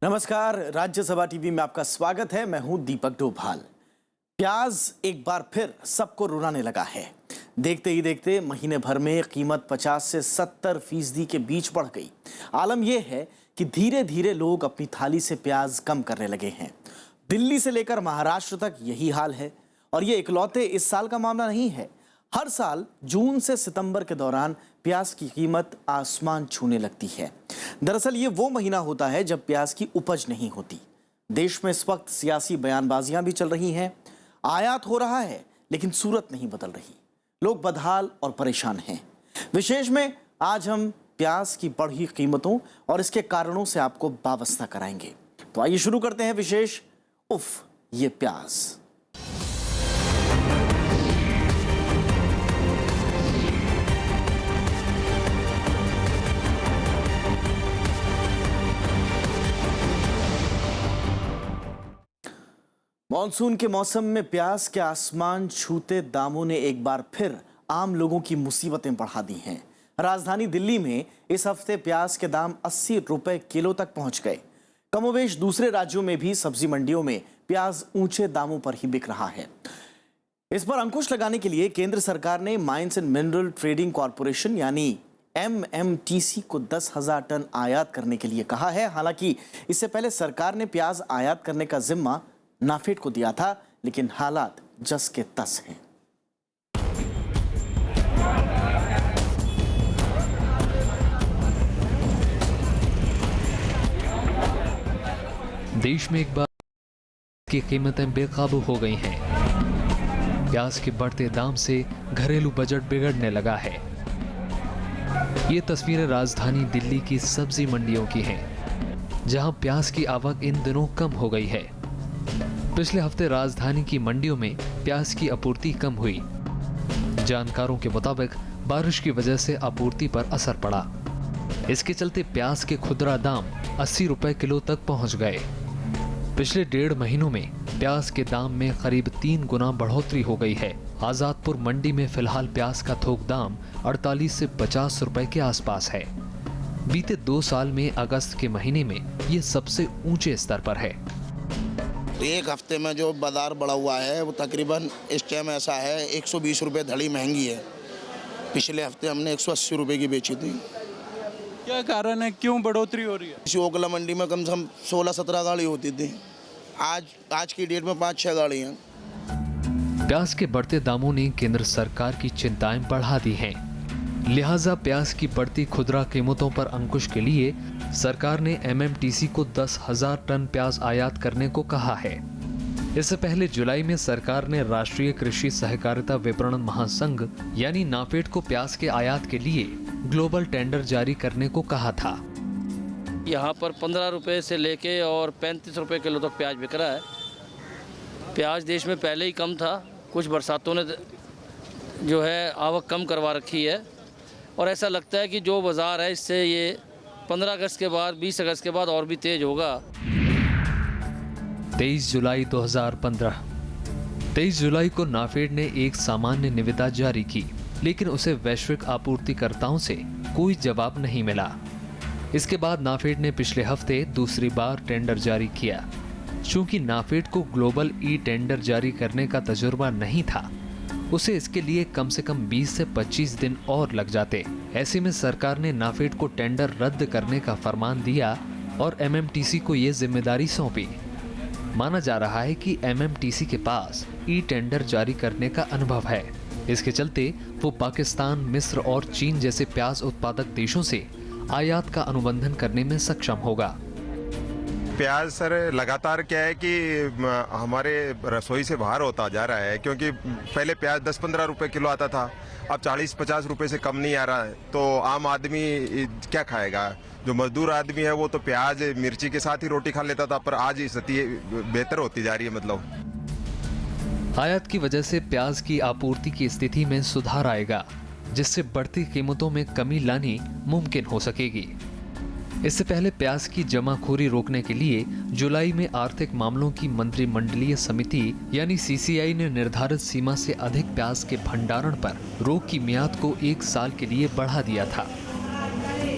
नमस्कार, राज्यसभा टीवी में आपका स्वागत है। मैं हूं दीपक डोभाल। प्याज एक बार फिर सबको रुलाने लगा है। देखते ही देखते महीने भर में कीमत 50 से 70% के बीच बढ़ गई। आलम यह है कि धीरे धीरे लोग अपनी थाली से प्याज कम करने लगे हैं। दिल्ली से लेकर महाराष्ट्र तक यही हाल है और ये इकलौते इस साल का मामला नहीं है। हर साल जून से सितंबर के दौरान प्याज की कीमत आसमान छूने लगती है। दरअसल ये वो महीना होता है जब प्याज की उपज नहीं होती। देश में इस वक्त सियासी बयानबाजियां भी चल रही हैं। आयात हो रहा है लेकिन सूरत नहीं बदल रही। लोग बदहाल और परेशान हैं। विशेष में आज हम प्याज की बढ़ी कीमतों और इसके कारणों से आपको वाबस्ता कराएंगे। तो आइए शुरू करते हैं विशेष उफ ये प्याज। मॉनसून के मौसम में प्याज के आसमान छूते दामों ने एक बार फिर आम लोगों की मुसीबतें बढ़ा दी हैं। राजधानी दिल्ली में इस हफ्ते प्याज के दाम 80 रुपए किलो तक पहुंच गए। कमोबेश दूसरे राज्यों में भी सब्जी मंडियों में प्याज ऊंचे दामों पर ही बिक रहा है। इस पर अंकुश लगाने के लिए केंद्र सरकार ने mines and mineral trading corporation यानी MMTC को 10,000 टन आयात करने के लिए कहा है। हालांकि इससे पहले सरकार ने प्याज आयात करने का जिम्मा नाफेड को दिया था, लेकिन हालात जस के तस हैं। देश में एक बार की कीमतें बेकाबू हो गई हैं। प्याज के बढ़ते दाम से घरेलू बजट बिगड़ने लगा है। ये तस्वीरें राजधानी दिल्ली की सब्जी मंडियों की हैं, जहां प्याज की आवक इन दिनों कम हो गई है। पिछले हफ्ते राजधानी की मंडियों में प्याज की आपूर्ति कम हुई। जानकारों के मुताबिक बारिश की वजह से आपूर्ति पर असर पड़ा। इसके चलते प्याज के खुदरा दाम 80 रुपए किलो तक पहुंच गए। पिछले 1.5 महीनों में प्याज के दाम में करीब 3 गुना बढ़ोतरी हो गई है। आजादपुर मंडी में फिलहाल प्याज का थोक दाम 48 से 50 रुपए के आसपास है। बीते 2 साल में अगस्त के महीने में ये सबसे ऊंचे स्तर पर है। एक हफ्ते में जो बाजार बढ़ा हुआ है वो तकरीबन इस टाइम ऐसा है 120 रुपये धड़ी महंगी है। पिछले हफ्ते हमने 180 रुपये की बेची थी। क्या कारण है, क्यों बढ़ोतरी हो रही है? इसी ओखला मंडी में कम से कम 16-17 गाड़ी होती थी, आज की डेट में 5-6 गाड़ी हैं। प्याज के बढ़ते दामों ने केंद्र सरकार की चिंताएं बढ़ा दी हैं। लिहाजा प्याज की बढ़ती खुदरा कीमतों पर अंकुश के लिए सरकार ने MMTC को 10,000 टन प्याज आयात करने को कहा है। इससे पहले जुलाई में सरकार ने राष्ट्रीय कृषि सहकारिता विपणन महासंघ यानी नाफेड को प्याज के आयात के लिए ग्लोबल टेंडर जारी करने को कहा था। यहाँ पर 15 रुपए से लेके और 35 रुपए किलो तक प्याज बिक रहा है। प्याज देश में पहले ही कम था, कुछ बरसातों ने जो है आवक कम करवा रखी है और ऐसा लगता है कि जो बाज़ार है इससे ये 15 अगस्त के बाद 20 अगस्त के बाद और भी तेज होगा। 23 जुलाई 2015। 23 जुलाई को नाफेड ने एक सामान्य निविदा जारी की, लेकिन उसे वैश्विक आपूर्तिकर्ताओं से कोई जवाब नहीं मिला। इसके बाद नाफेड ने पिछले हफ्ते दूसरी बार टेंडर जारी किया। चूंकि नाफेड को ग्लोबल टेंडर जारी करने का तजुर्बा नहीं था, उसे इसके लिए कम से कम 20 से 25 दिन और लग जाते। ऐसे में सरकार ने नाफेड को टेंडर रद्द करने का फरमान दिया और MMTC को ये जिम्मेदारी सौंपी। माना जा रहा है कि MMTC के पास टेंडर जारी करने का अनुभव है। इसके चलते वो पाकिस्तान, मिस्र और चीन जैसे प्याज उत्पादक देशों से आयात का अनुबंधन करने में सक्षम होगा। प्याज सर लगातार क्या है कि हमारे रसोई से बाहर होता जा रहा है, क्योंकि पहले प्याज 10-15 रुपए किलो आता था, अब 40-50 रुपए से कम नहीं आ रहा है। तो आम आदमी क्या खाएगा? जो मजदूर आदमी है वो तो प्याज मिर्ची के साथ ही रोटी खा लेता था, पर आज स्थिति बेहतर होती जा रही है। मतलब आयात की वजह से प्याज की आपूर्ति की स्थिति में सुधार आएगा, जिससे बढ़ती कीमतों में कमी लानी मुमकिन हो सकेगी। इससे पहले प्याज की जमाखोरी रोकने के लिए जुलाई में आर्थिक मामलों की मंत्रिमंडलीय समिति यानी CCI ने निर्धारित सीमा से अधिक प्याज के भंडारण पर रोक की मियाद को 1 साल के लिए बढ़ा दिया था।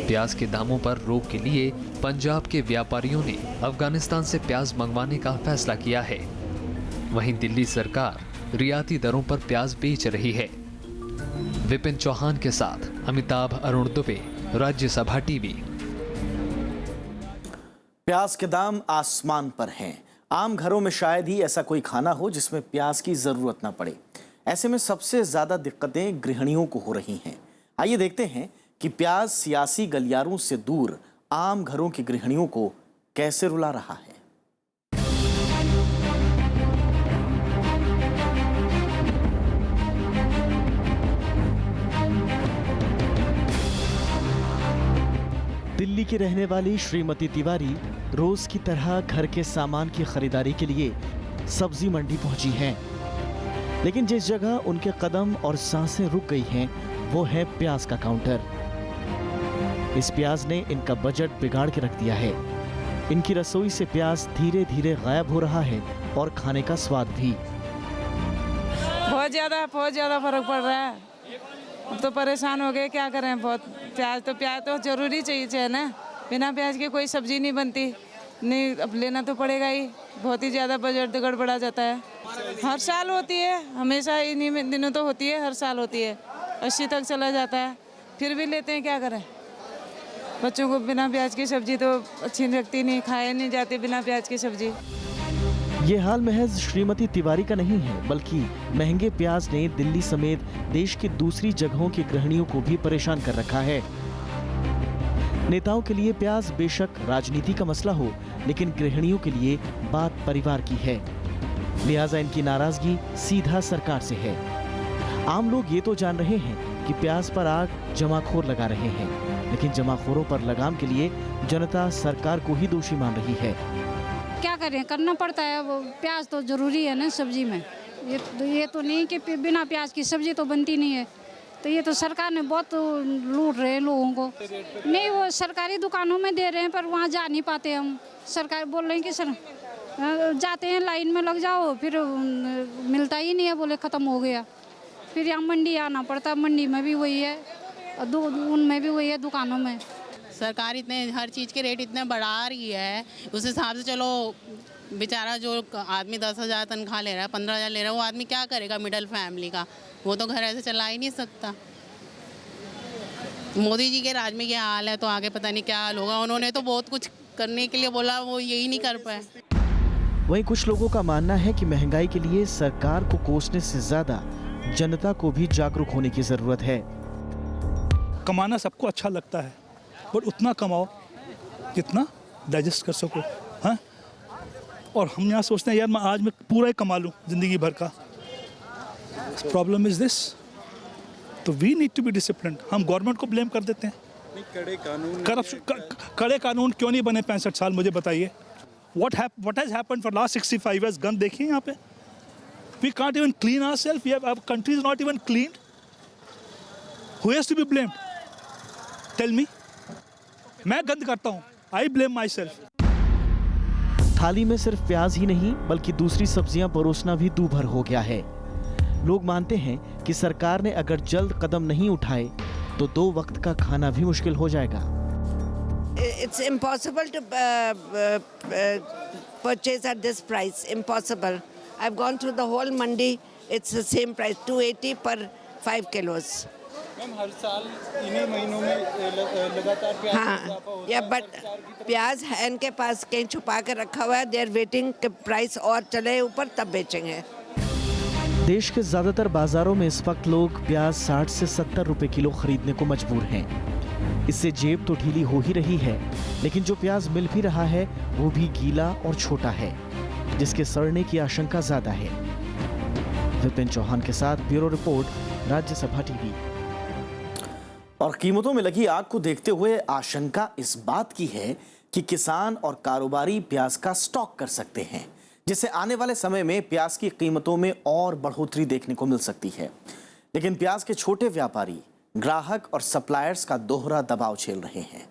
प्याज के दामों पर रोक के लिए पंजाब के व्यापारियों ने अफगानिस्तान से प्याज मंगवाने का फैसला किया है। वहीं दिल्ली सरकार रियायती दरों पर प्याज बेच रही है। विपिन चौहान के साथ अमिताभ अरुण दुबे, राज्यसभा टीवी। प्याज के दाम आसमान पर हैं। आम घरों में शायद ही ऐसा कोई खाना हो जिसमें प्याज की जरूरत ना पड़े। ऐसे में सबसे ज्यादा दिक्कतें गृहिणियों को हो रही हैं। आइए देखते हैं कि प्याज सियासी गलियारों से दूर आम घरों की गृहिणियों को कैसे रुला रहा है। दिल्ली की रहने वाली श्रीमती तिवारी रोज की तरह घर के सामान की खरीदारी के लिए सब्जी मंडी पहुंची हैं। लेकिन जिस जगह उनके कदम और सांसें रुक गई हैं, वो है प्याज का काउंटर। इस प्याज ने इनका बजट बिगाड़ के रख दिया है। इनकी रसोई से प्याज धीरे धीरे गायब हो रहा है और खाने का स्वाद भी। बहुत ज़्यादा फर्क पड़ रहा है। अब तो परेशान हो गए, क्या करें। बहुत प्याज तो जरूरी चाहिए ना। बिना प्याज के कोई सब्जी नहीं बनती। नहीं, अब लेना तो पड़ेगा ही। बहुत ही ज़्यादा बजट गड़बड़ा जाता है। हर साल होती है, हमेशा इन्हीं दिनों तो होती है, हर साल होती है। 80 तक चला जाता है, फिर भी लेते हैं, क्या करें। बच्चों को बिना प्याज की सब्जी तो अच्छी लगती नहीं, खाए नहीं जाते बिना प्याज की सब्जी। ये हाल महज श्रीमती तिवारी का नहीं है, बल्कि महंगे प्याज ने दिल्ली समेत देश की दूसरी जगहों की गृहिणियों को भी परेशान कर रखा है। नेताओं के लिए प्याज बेशक राजनीति का मसला हो, लेकिन गृहिणियों के लिए बात परिवार की है। लिहाजा इनकी नाराजगी सीधा सरकार से है। आम लोग ये तो जान रहे हैं कि प्याज पर आग जमाखोर लगा रहे हैं, लेकिन जमाखोरों पर लगाम के लिए जनता सरकार को ही दोषी मान रही है। क्या करें, करना पड़ता है। वो प्याज तो जरूरी है ना सब्जी में। ये तो नहीं कि बिना प्याज की सब्जी तो बनती नहीं है। तो ये तो सरकार ने बहुत लूट रहे हैं लोगों को। नहीं, वो सरकारी दुकानों में दे रहे हैं, पर वहाँ जा नहीं पाते हम। सरकार बोल रहे हैं कि सर जाते हैं, लाइन में लग जाओ, फिर मिलता ही नहीं है, बोले ख़त्म हो गया। फिर यहाँ मंडी आना पड़ता, मंडी में भी वही है और उनमें भी वही है, दुकानों में। सरकार इतने हर चीज़ के रेट इतने बढ़ा रही है, उस हिसाब से चलो बेचारा जो आदमी 10,000 तनख्वाह ले रहा है, 15,000 ले रहा है, वो आदमी क्या करेगा मिडिल फैमिली का। वो तो घर ऐसे चला ही नहीं सकता। मोदी जी के राज में क्या हाल है, तो आगे पता नहीं क्या हाल होगा। उन्होंने तो बहुत कुछ करने के लिए बोला, वो यही नहीं कर पाए। वहीं कुछ लोगों का मानना है कि महंगाई के लिए सरकार को कोसने से ज्यादा जनता को भी जागरूक होने की जरूरत है। कमाना सबको अच्छा लगता है, पर उतना कमाओ जितना डाइजेस्ट कर सको। हाँ, और हम यहाँ सोचते हैं यार मैं पूरा ही कमा लूँ जिंदगी भर का। Problem is this. तो we need to be discipline. हम गवर्नमेंट को ब्लेम कर देते हैं। कड़े कानून क्यों नहीं बने 65 साल, मुझे बताइए। What has happened for last 65 years? गंद देखिए यहाँ पे। We can't even clean ourselves. Our country is not even cleaned. Who has to be blamed? Tell me. मैं गंद करता हूँ। I blame myself. थाली में सिर्फ प्याज ही नहीं, बल्कि दूसरी सब्जियां परोसना भी दूभर हो गया है। लोग मानते हैं कि सरकार ने अगर जल्द कदम नहीं उठाए तो 2 वक्त का खाना भी मुश्किल हो जाएगा। It's impossible to purchase at this price. Impossible. I've gone through the whole mandi. It's the same price, 280 per 5 kilos. Ma'am, हर साल इन्हीं महीनों में लगातार प्याज हाँ, या बट प्याज है इनके पास, कहीं छुपा के रखा हुआ है। दे आर वेटिंग कि प्राइस और चले ऊपर तब बेचेंगे। देश के ज्यादातर बाजारों में इस वक्त लोग प्याज 60 से 70 रुपए किलो खरीदने को मजबूर हैं। इससे जेब तो ढीली हो ही रही है, लेकिन जो प्याज मिल भी रहा है वो भी गीला और छोटा है, जिसके सड़ने की आशंका ज्यादा है। विपिन चौहान के साथ ब्यूरो रिपोर्ट, राज्यसभा टीवी। और कीमतों में लगी आग को देखते हुए आशंका इस बात की है कि किसान और कारोबारी प्याज का स्टॉक कर सकते हैं, जिससे आने वाले समय में प्याज की कीमतों में और बढ़ोतरी देखने को मिल सकती है। लेकिन प्याज के छोटे व्यापारी, ग्राहक और सप्लायर्स का दोहरा दबाव झेल रहे हैं।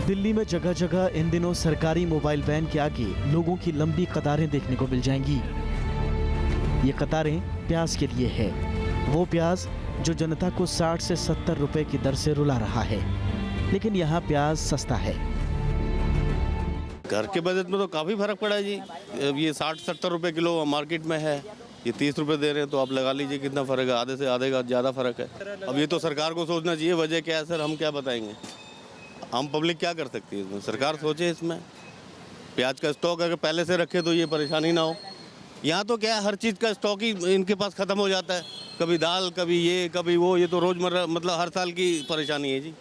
दिल्ली दिल्ली में जगह जगह इन दिनों सरकारी मोबाइल वैन के आगे लोगों की लंबी कतारें देखने को मिल जाएंगी। ये कतारें प्याज के लिए है, वो प्याज जो जनता को 60 से 70 रुपए की दर से रुला रहा है। लेकिन यहाँ प्याज सस्ता है। घर के बजट में तो काफ़ी फर्क पड़ा है जी। ये 60-70 रुपए किलो मार्केट में है, ये 30 रुपए दे रहे हैं, तो आप लगा लीजिए कितना फ़र्क है। आधे से आधे का ज़्यादा फ़र्क है। अब ये तो सरकार को सोचना चाहिए वजह क्या है सर, हम क्या बताएंगे, हम पब्लिक क्या कर सकती है इसमें, सरकार सोचे इसमें। प्याज का स्टॉक अगर पहले से रखे तो ये परेशानी ना हो। यहाँ तो क्या है, हर चीज़ का स्टॉक ही इनके पास ख़त्म हो जाता है, कभी दाल कभी ये कभी वो, ये तो रोज़मर्रा मतलब हर साल की परेशानी है जी।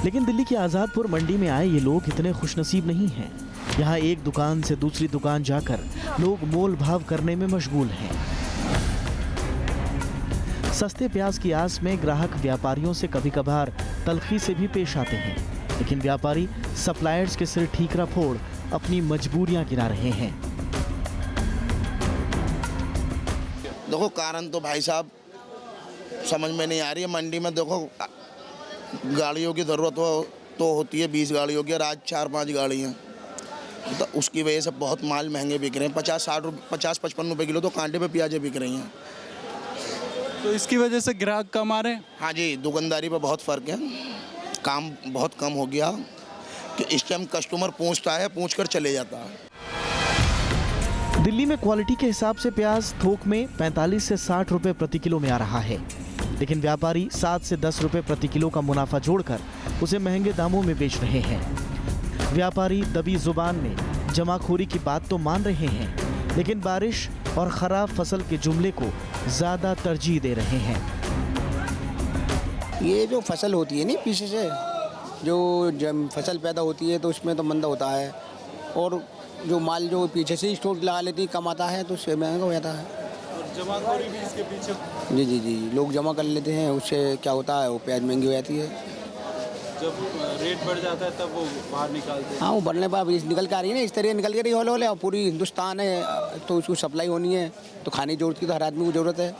लेकिन दिल्ली की आज़ादपुर मंडी में आए ये लोग इतने खुशनसीब नहीं हैं। यहाँ एक दुकान से दूसरी दुकान जाकर लोग मोल भाव करने में मशगूल हैं। सस्ते प्याज की आस में ग्राहक व्यापारियों से कभी कभार तलखी से भी पेश आते हैं, लेकिन व्यापारी सप्लायर्स के सिर ठीकरा फोड़ अपनी मजबूरियां गिना रहे हैं। देखो कारण तो भाई साहब समझ में नहीं आ रही है। मंडी में देखो गाड़ियों की ज़रूरत तो होती है, 20 गाड़ियों की, और आज 4-5 गाड़ियाँ, तो उसकी वजह से बहुत माल महंगे बिक रहे हैं। 50-55 रुपए किलो तो कांटे पे प्याजें बिक रही हैं। तो इसकी वजह से ग्राहक कम आ रहे हैं। हाँ जी, दुकानदारी पर बहुत फ़र्क है, काम बहुत कम हो गया कि इस टाइम कस्टमर पूछता है, पूछ कर चले जाता है। दिल्ली में क्वालिटी के हिसाब से प्याज थोक में 45 से 60 रुपए प्रति किलो में आ रहा है, लेकिन व्यापारी 7 से 10 रुपए प्रति किलो का मुनाफा जोड़कर उसे महंगे दामों में बेच रहे हैं। व्यापारी दबी जुबान में जमाखोरी की बात तो मान रहे हैं, लेकिन बारिश और खराब फसल के जुमले को ज्यादा तरजीह दे रहे हैं। ये जो फसल होती है ना पीछे से जो जब फसल पैदा होती है तो उसमें तो मंदा होता है, और जो माल जो पीछे से स्टोर लगा लेती है कम आता है तो उससे महंगा हो जाता है। और जमाखोरी भी इसके पीछे। जी जी जी, लोग जमा कर लेते हैं, उससे क्या होता है वो प्याज महंगी हो जाती है। जब रेट बढ़ जाता है तब वो बाहर निकालते हैं। हाँ, वो बढ़ने पर निकल के आ रही है ना, इस तरह निकल के रही हौले और पूरी हिंदुस्तान है तो उसको सप्लाई होनी है, तो खाने की जरूरत की तो हर आदमी को ज़रूरत है।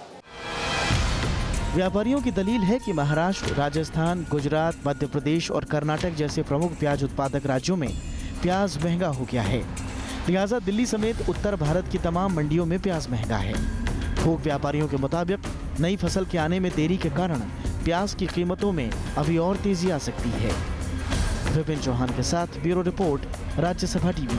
व्यापारियों की दलील है कि महाराष्ट्र, राजस्थान, गुजरात, मध्य प्रदेश और कर्नाटक जैसे प्रमुख प्याज उत्पादक राज्यों में प्याज महंगा हो गया है, लिहाजा दिल्ली समेत उत्तर भारत की तमाम मंडियों में प्याज महंगा है। थोक व्यापारियों के मुताबिक नई फसल के आने में देरी के कारण प्याज की कीमतों में अभी और तेजी आ सकती है। विपिन चौहान के साथ ब्यूरो रिपोर्ट, राज्यसभा टीवी।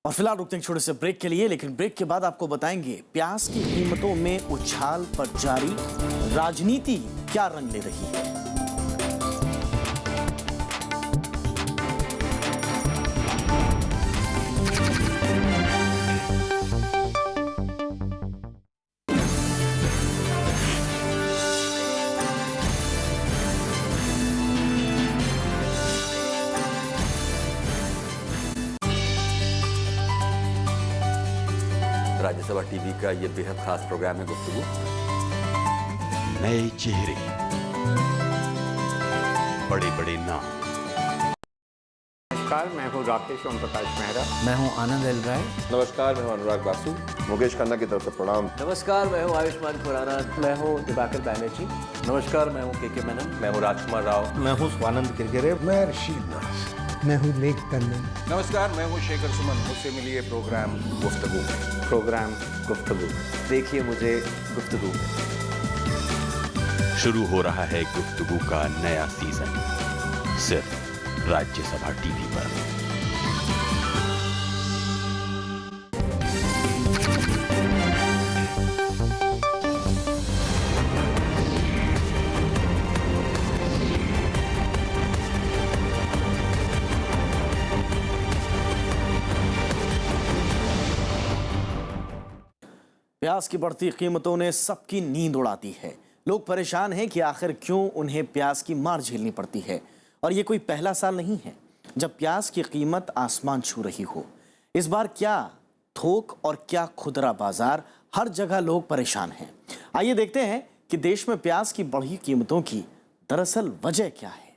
और फिलहाल रुकते हैं छोटे से ब्रेक के लिए, लेकिन ब्रेक के बाद आपको बताएंगे प्याज की कीमतों में उछाल पर जारी राजनीति क्या रंग ले रही है। राज्यसभा टीवी का ये बेहद खास प्रोग्राम है गुफ्तगू। नए चेहरे, बड़े बड़े नाम। नमस्कार, मैं हूँ राकेश ओम प्रकाश मेहरा। मैं हूँ आनंद एल राय। नमस्कार, मैं हूँ अनुराग बासु। मुकेश खन्ना की तरफ से प्रणाम। नमस्कार, मैं हूँ आयुष्मान खुराना। मैं हूँ दिवाकर बैनर्जी। नमस्कार, मैं हूँ के मेनन। मैं हूँ राजकुमार राव। मैं हूँ स्वानंद किरकिरे। मैं रशीद नाज। मैं हूँ लेख टंडन। नमस्कार, मैं हूँ शेखर सुमन। मुझसे मिलिए प्रोग्राम गुफ्तगू में। प्रोग्राम गुफ्तगू, देखिए मुझे गुफ्तगू में। शुरू हो रहा है गुफ्तगू का नया सीजन, सिर्फ राज्यसभा टीवी पर। प्याज की बढ़ती कीमतों ने सबकी नींद उड़ाती है। लोग परेशान हैं कि आखिर क्यों उन्हें प्याज की मार झेलनी पड़ती है। और ये कोई पहला साल नहीं है जब प्याज की कीमत आसमान छू रही हो। इस बार क्या थोक और क्या खुदरा बाजार, हर जगह लोग परेशान हैं। आइए देखते हैं कि देश में प्याज की बढ़ी कीमतों की दरअसल वजह क्या है।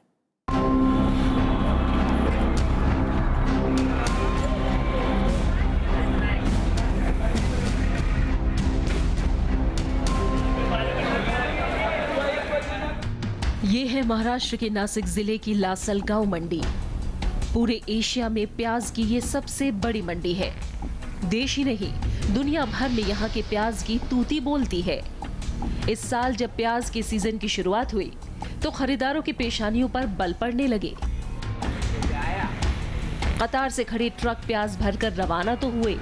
ये है महाराष्ट्र के नासिक जिले की लासलगांव मंडी पूरे एशिया में प्याज की ये सबसे बड़ी मंडी है। देश ही नहीं, दुनिया भर में यहाँ के प्याज की तूती बोलती है। इस साल जब प्याज के सीजन की शुरुआत हुई तो खरीदारों की पेशानियों पर बल पड़ने लगे। कतार से खड़े ट्रक प्याज भरकर रवाना तो हुए,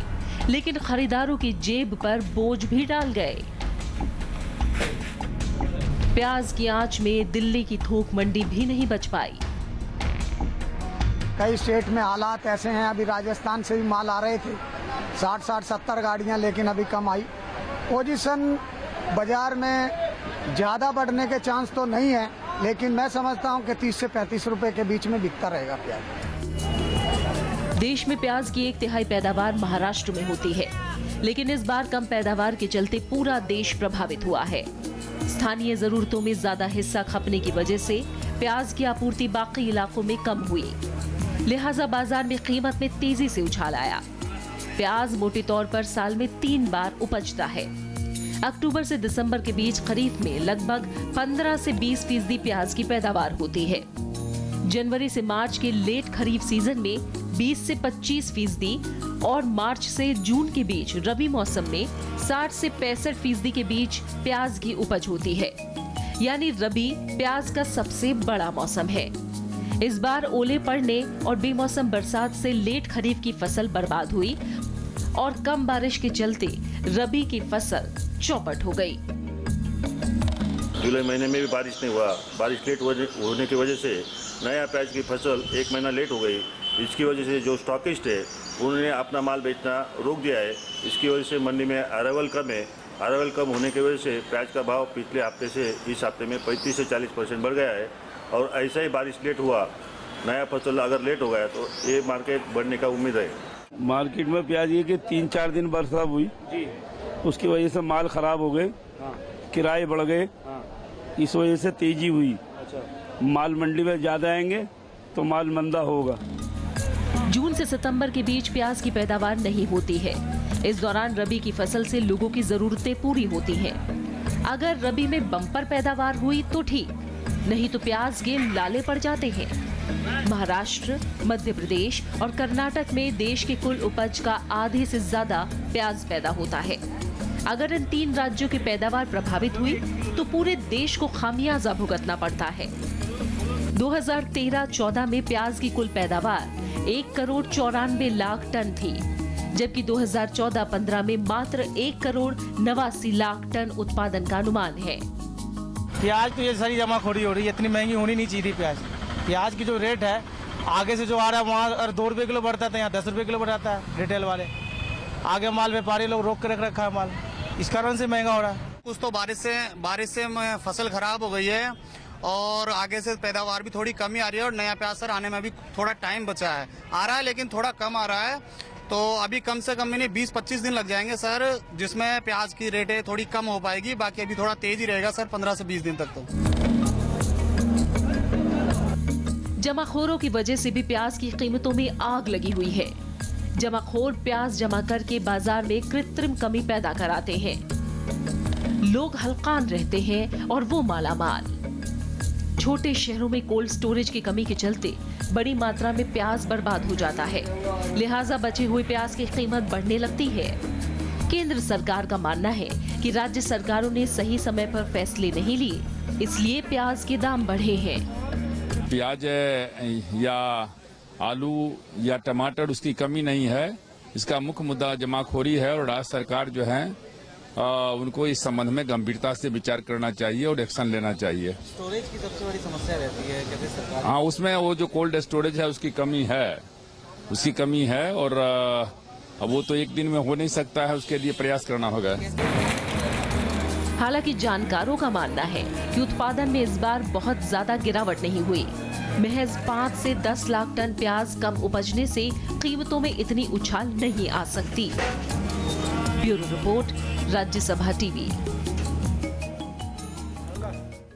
लेकिन खरीदारों की जेब पर बोझ भी डाल गए। प्याज की आंच में दिल्ली की थोक मंडी भी नहीं बच पाई। कई स्टेट में हालात ऐसे हैं, अभी राजस्थान से भी माल आ रहे थे 60-70 गाड़ियां, लेकिन अभी कम आई। पोजीशन बाजार में ज़्यादा बढ़ने के चांस तो नहीं है, लेकिन मैं समझता हूं कि 30 से 35 रुपए के बीच में बिकता रहेगा प्याज। देश में प्याज की 1/3 पैदावार महाराष्ट्र में होती है, लेकिन इस बार कम पैदावार के चलते पूरा देश प्रभावित हुआ है। स्थानीय जरूरतों में ज्यादा हिस्सा खपने की वजह से प्याज की आपूर्ति बाकी इलाकों में कम हुई, लिहाजा बाजार में कीमत में तेजी से उछाल आया। प्याज मोटे तौर पर साल में 3 बार उपजता है। अक्टूबर से दिसंबर के बीच खरीफ में लगभग 15 से 20% प्याज की पैदावार होती है। जनवरी से मार्च के लेट खरीफ सीजन में 20 से 25% और मार्च से जून के बीच रबी मौसम में 60 से 65% के बीच प्याज की उपज होती है। यानी रबी प्याज का सबसे बड़ा मौसम है। इस बार ओले पड़ने और बेमौसम बरसात से लेट खरीफ की फसल बर्बाद हुई और कम बारिश के चलते रबी की फसल चौपट हो गई। जुलाई महीने में भी बारिश नहीं हुआ। बारिश लेट होने की वजह से नया प्याज की फसल 1 महीना लेट हो गई। इसकी वजह से जो स्टॉकिस्ट है उन्होंने अपना माल बेचना रोक दिया है। इसकी वजह से मंडी में अराइवल कम है। अराइवल कम होने की वजह से प्याज का भाव पिछले हफ्ते से इस हफ्ते में 35 से 40% बढ़ गया है। और ऐसा ही बारिश लेट हुआ, नया फसल अगर लेट हो गया तो ये मार्केट बढ़ने का उम्मीद है। मार्केट में प्याज ये कि 3-4 दिन बरसात हुई जी, उसकी वजह से माल खराब हो गए, किराए बढ़ गए, इस वजह से तेजी हुई। माल मंडी में ज्यादा आएंगे तो माल मंदा होगा। जून से सितंबर के बीच प्याज की पैदावार नहीं होती है। इस दौरान रबी की फसल से लोगों की जरूरतें पूरी होती हैं। अगर रबी में बम्पर पैदावार हुई तो ठीक, नहीं तो प्याज के लाले पड़ जाते हैं। महाराष्ट्र, मध्य प्रदेश और कर्नाटक में देश के कुल उपज का आधे से ज्यादा प्याज पैदा होता है। अगर इन 3 राज्यों की पैदावार प्रभावित हुई तो पूरे देश को खामियाजा भुगतना पड़ता है। 2013-14 में प्याज की कुल पैदावार 1,94,00,000 टन थी, जबकि 2014-15 में मात्र 1,89,00,000 टन उत्पादन का अनुमान है। प्याज तो ये सारी जमाखोरी हो रही है, इतनी महंगी होनी नहीं चाहिए थी। प्याज की जो रेट है आगे से जो आ रहा है वहाँ अगर 2 रुपये किलो बढ़ता था, यहाँ 10 रुपये किलो बढ़ाता है रिटेल वाले। आगे माल व्यापारी लोग रोक कर रखा है माल, इस कारण से महंगा हो रहा है। कुछ तो बारिश से फसल खराब हो गई है और आगे से पैदावार भी थोड़ी कमी आ रही है और नया प्याज सर आने में भी थोड़ा टाइम बचा है। आ रहा है लेकिन थोड़ा कम आ रहा है, तो अभी कम से कम नहीं 20-25 दिन लग जाएंगे सर, जिसमें प्याज की रेटें थोड़ी कम हो पाएगी। बाकी अभी थोड़ा तेज ही रहेगा सर 15 से 20 दिन तक। तो जमाखोरों की वजह से भी प्याज की कीमतों में आग लगी हुई है। जमाखोर प्याज जमा करके बाजार में कृत्रिम कमी पैदा कराते हैं। लोग हलकान रहते हैं और वो मालामाल। छोटे शहरों में कोल्ड स्टोरेज की कमी के चलते बड़ी मात्रा में प्याज बर्बाद हो जाता है, लिहाजा बचे हुए प्याज की कीमत बढ़ने लगती है। केंद्र सरकार का मानना है कि राज्य सरकारों ने सही समय पर फैसले नहीं लिए, इसलिए प्याज के दाम बढ़े हैं। प्याज या आलू या टमाटर उसकी कमी नहीं है, इसका मुख्य मुद्दा जमाखोरी है और राज्य सरकार जो है उनको इस संबंध में गंभीरता से विचार करना चाहिए और एक्शन लेना चाहिए। स्टोरेज की सबसे बड़ी समस्या रहती है कहते सरकार। हाँ, उसमें वो जो कोल्ड स्टोरेज है उसकी कमी है और वो तो एक दिन में हो नहीं सकता है, उसके लिए प्रयास करना होगा। हालांकि जानकारों का मानना है कि उत्पादन में इस बार बहुत ज्यादा गिरावट नहीं हुई। महज 5 से 10 लाख टन प्याज कम उपजने से कीमतों में इतनी उछाल नहीं आ सकती। Bureau report, Rajya Sabha TV.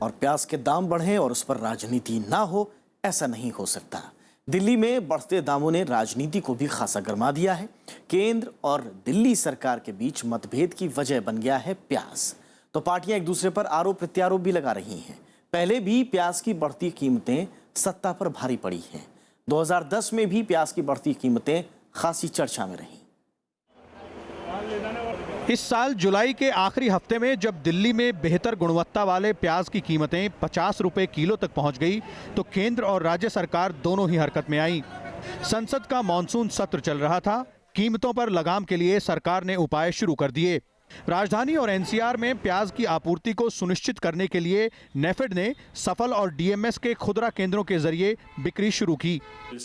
और प्याज के दाम बढ़े और उस पर राजनीति ना हो, ऐसा नहीं हो सकता। दिल्ली में बढ़ते दामों ने राजनीति को भी खासा गरमा दिया है। केंद्र और दिल्ली सरकार के बीच मतभेद की वजह बन गया है प्याज। तो पार्टियां एक दूसरे पर आरोप प्रत्यारोप भी लगा रही हैं। पहले भी प्याज की बढ़ती कीमतें सत्ता पर भारी पड़ी हैं। 2010 में भी प्याज की बढ़ती कीमतें खासी चर्चा में रहीं। इस साल जुलाई के आखिरी हफ्ते में जब दिल्ली में बेहतर गुणवत्ता वाले प्याज की कीमतें 50 रुपए किलो तक पहुंच गई तो केंद्र और राज्य सरकार दोनों ही हरकत में आई। संसद का मॉनसून सत्र चल रहा था। कीमतों पर लगाम के लिए सरकार ने उपाय शुरू कर दिए। राजधानी और एनसीआर में प्याज की आपूर्ति को सुनिश्चित करने के लिए नेफेड ने सफल और डीएमएस के खुदरा केंद्रों के जरिए बिक्री शुरू की।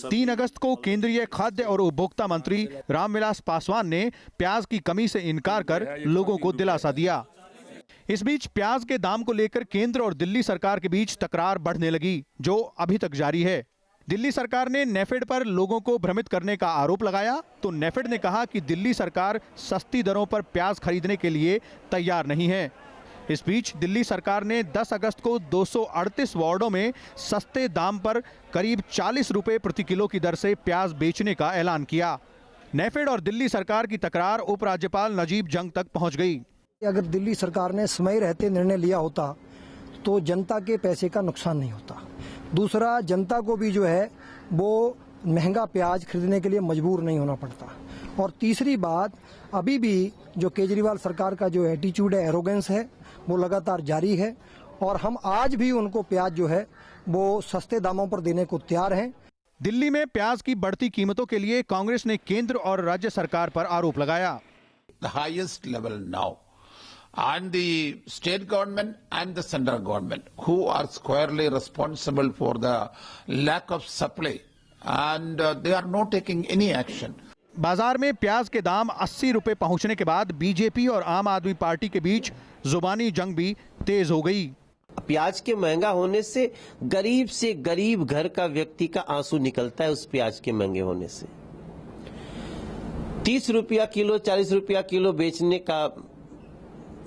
3 अगस्त को केंद्रीय खाद्य और उपभोक्ता मंत्री रामविलास पासवान ने प्याज की कमी से इनकार कर लोगों को दिलासा दिया। इस बीच प्याज के दाम को लेकर केंद्र और दिल्ली सरकार के बीच तकरार बढ़ने लगी, जो अभी तक जारी है। दिल्ली सरकार ने नेफेड पर लोगों को भ्रमित करने का आरोप लगाया तो नेफेड ने कहा कि दिल्ली सरकार सस्ती दरों पर प्याज खरीदने के लिए तैयार नहीं है। इस बीच दिल्ली सरकार ने 10 अगस्त को 238 वार्डों में सस्ते दाम पर करीब 40 रुपए प्रति किलो की दर से प्याज बेचने का ऐलान किया। नेफेड और दिल्ली सरकार की तकरार उपराज्यपाल नजीब जंग तक पहुंच गई। अगर दिल्ली सरकार ने समय रहते निर्णय लिया होता तो जनता के पैसे का नुकसान नहीं होता। दूसरा, जनता को भी जो है वो महंगा प्याज खरीदने के लिए मजबूर नहीं होना पड़ता। और तीसरी बात, अभी भी जो केजरीवाल सरकार का जो एटीट्यूड है, एरोगेंस है, वो लगातार जारी है और हम आज भी उनको प्याज जो है वो सस्ते दामों पर देने को तैयार हैं। दिल्ली में प्याज की बढ़ती कीमतों के लिए कांग्रेस ने केंद्र और राज्य सरकार पर आरोप लगाया। The highest level now and the state government and the central government who are squarely responsible for the lack of supply and they are not taking any action. बाजार में प्याज के दाम 80 रुपए पहुंचने के बाद बीजेपी और आम आदमी पार्टी के बीच जुबानी जंग भी तेज हो गई। प्याज के महंगा होने से गरीब घर का व्यक्ति का आंसू निकलता है। उस प्याज के महंगे होने से 30 रुपया किलो 40 रुपया किलो बेचने का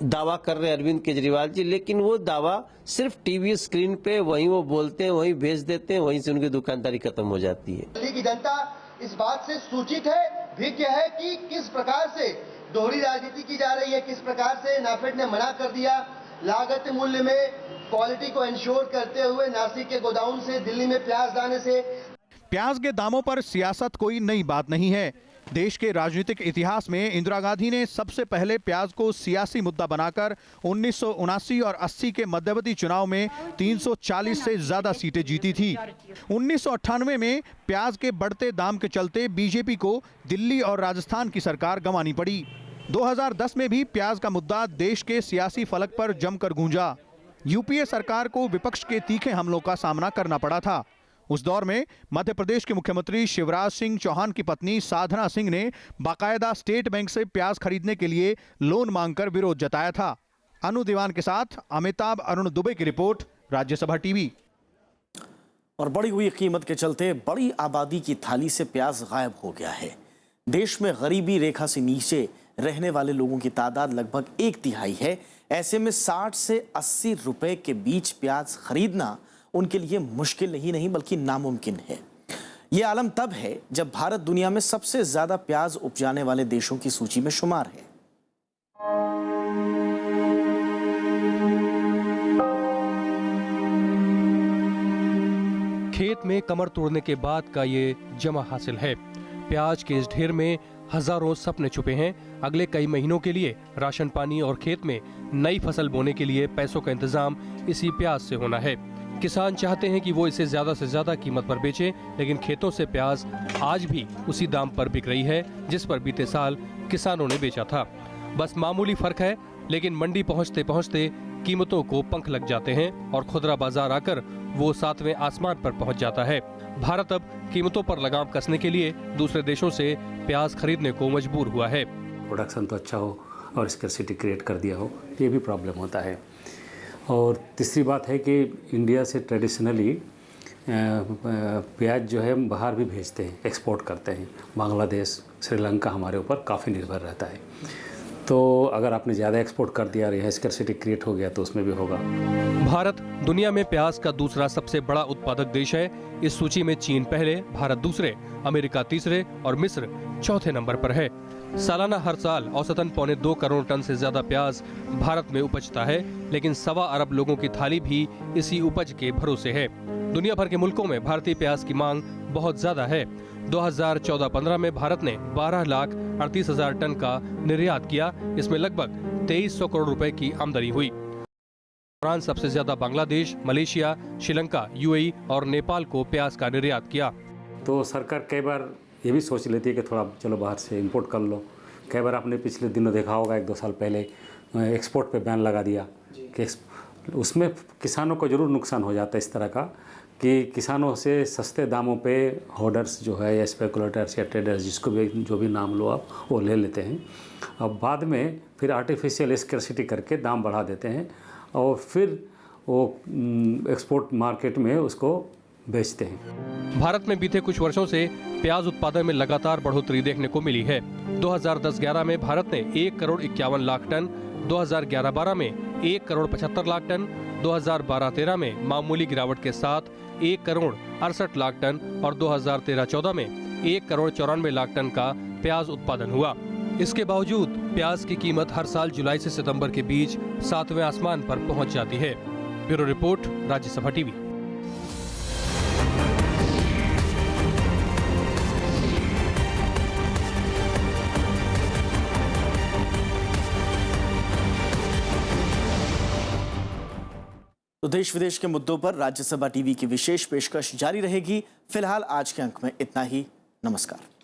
दावा कर रहे अरविंद केजरीवाल जी, लेकिन वो दावा सिर्फ टीवी स्क्रीन पे वहीं वो बोलते हैं, वहीं भेज देते हैं, वहीं से उनकी दुकानदारी खत्म हो जाती है। दिल्ली की जनता इस बात से सूचित है, विज्ञ है कि किस प्रकार से दोहरी राजनीति की जा रही है, किस प्रकार से नाफेड ने मना कर दिया लागत मूल्य में क्वालिटी को इंश्योर करते हुए नासिक के गोदाम से दिल्ली में प्याज लाने से। प्याज के दामों पर सियासत कोई नई बात नहीं है। देश के राजनीतिक इतिहास में इंदिरा गांधी ने सबसे पहले प्याज को सियासी मुद्दा बनाकर 1979 और 80 के मध्यवर्ती चुनाव में 340 से ज्यादा सीटें जीती थी। 1998 में प्याज के बढ़ते दाम के चलते बीजेपी को दिल्ली और राजस्थान की सरकार गंवानी पड़ी। 2010 में भी प्याज का मुद्दा देश के सियासी फलक पर जमकर गूंजा। यूपीए सरकार को विपक्ष के तीखे हमलों का सामना करना पड़ा था। उस दौर में मध्य प्रदेश के मुख्यमंत्री शिवराज सिंह चौहान की पत्नी साधना सिंह ने बाकायदा स्टेट बैंक से प्याज खरीदने के लिए लोन मांगकर विरोध जताया था। अनु दीवान के साथ अमिताभ अरुण दुबे की रिपोर्ट, राज्यसभा टीवी। और बढ़ी हुई कीमत के चलते बड़ी आबादी की थाली से प्याज गायब हो गया है। देश में गरीबी रेखा से नीचे रहने वाले लोगों की तादाद लगभग 1/3 है। ऐसे में 60 से 80 रुपए के बीच प्याज खरीदना उनके लिए मुश्किल ही नहीं बल्कि नामुमकिन है। ये आलम तब है जब भारत दुनिया में सबसे ज्यादा प्याज उपजाने वाले देशों की सूची में शुमार है। खेत में कमर तोड़ने के बाद का ये जमा हासिल है। प्याज के इस ढेर में हजारों सपने छुपे हैं। अगले कई महीनों के लिए राशन पानी और खेत में नई फसल बोने के लिए पैसों का इंतजाम इसी प्याज से होना है। किसान चाहते हैं कि वो इसे ज्यादा से ज्यादा कीमत पर बेचें, लेकिन खेतों से प्याज आज भी उसी दाम पर बिक रही है जिस पर बीते साल किसानों ने बेचा था। बस मामूली फर्क है, लेकिन मंडी पहुंचते पहुंचते कीमतों को पंख लग जाते हैं और खुदरा बाजार आकर वो 7वें आसमान पर पहुंच जाता है। भारत अब कीमतों पर लगाम कसने के लिए दूसरे देशों से प्याज खरीदने को मजबूर हुआ है। प्रोडक्शन तो अच्छा हो और स्कैर्सिटी क्रिएट कर दिया हो, ये भी प्रॉब्लम होता है। और तीसरी बात है कि इंडिया से ट्रेडिशनली प्याज जो है बाहर भी भेजते हैं, एक्सपोर्ट करते हैं। बांग्लादेश, श्रीलंका हमारे ऊपर काफ़ी निर्भर रहता है। तो अगर आपने ज़्यादा एक्सपोर्ट कर दिया और यहाँ स्कैर्सिटी क्रिएट हो गया तो उसमें भी होगा। भारत दुनिया में प्याज का दूसरा सबसे बड़ा उत्पादक देश है। इस सूची में चीन पहले, भारत दूसरे, अमेरिका तीसरे और मिस्र चौथे नंबर पर है। सालाना हर साल औसतन 1.25 करोड़ टन से ज्यादा प्याज भारत में उपजता है, लेकिन 1.25 अरब लोगों की थाली भी इसी उपज के भरोसे है। दुनिया भर के मुल्कों में भारतीय प्याज की मांग बहुत ज्यादा है। 2014-15 में भारत ने 12,38,000 टन का निर्यात किया। इसमें लगभग 2300 करोड़ रुपए की आमदनी हुई। दौरान सबसे ज्यादा बांग्लादेश, मलेशिया, श्रीलंका, यूएई और नेपाल को प्याज का निर्यात किया। तो सरकार कई बार ये भी सोच लेती है कि थोड़ा चलो बाहर से इंपोर्ट कर लो। कई बार आपने पिछले दिनों देखा होगा, 1-2 साल पहले एक्सपोर्ट पे बैन लगा दिया कि उसमें किसानों को ज़रूर नुकसान हो जाता है इस तरह का कि किसानों से सस्ते दामों पे होर्डर्स जो है या स्पेकुलेटर्स या ट्रेडर्स, जिसको भी जो भी नाम लो आप, वो ले लेते हैं। अब बाद में फिर आर्टिफिशियल स्कैर्सिटी करके दाम बढ़ा देते हैं और फिर वो एक्सपोर्ट मार्केट में उसको बेचते हैं। भारत में बीते कुछ वर्षों से प्याज उत्पादन में लगातार बढ़ोतरी देखने को मिली है। 2010-11 में भारत ने 1 करोड़ 51 लाख टन, 2011-12 में 1 करोड़ 75 लाख टन, 2012-13 में मामूली गिरावट के साथ 1 करोड़ 68 लाख टन और 2013-14 में 1 करोड़ 94 लाख टन का प्याज उत्पादन हुआ। इसके बावजूद प्याज की कीमत हर साल जुलाई से सितंबर के बीच 7वें आसमान पर पहुंच जाती है। Bureau report, Rajya Sabha TV. तो देश विदेश के मुद्दों पर राज्यसभा टीवी की विशेष पेशकश जारी रहेगी। फिलहाल आज के अंक में इतना ही। नमस्कार।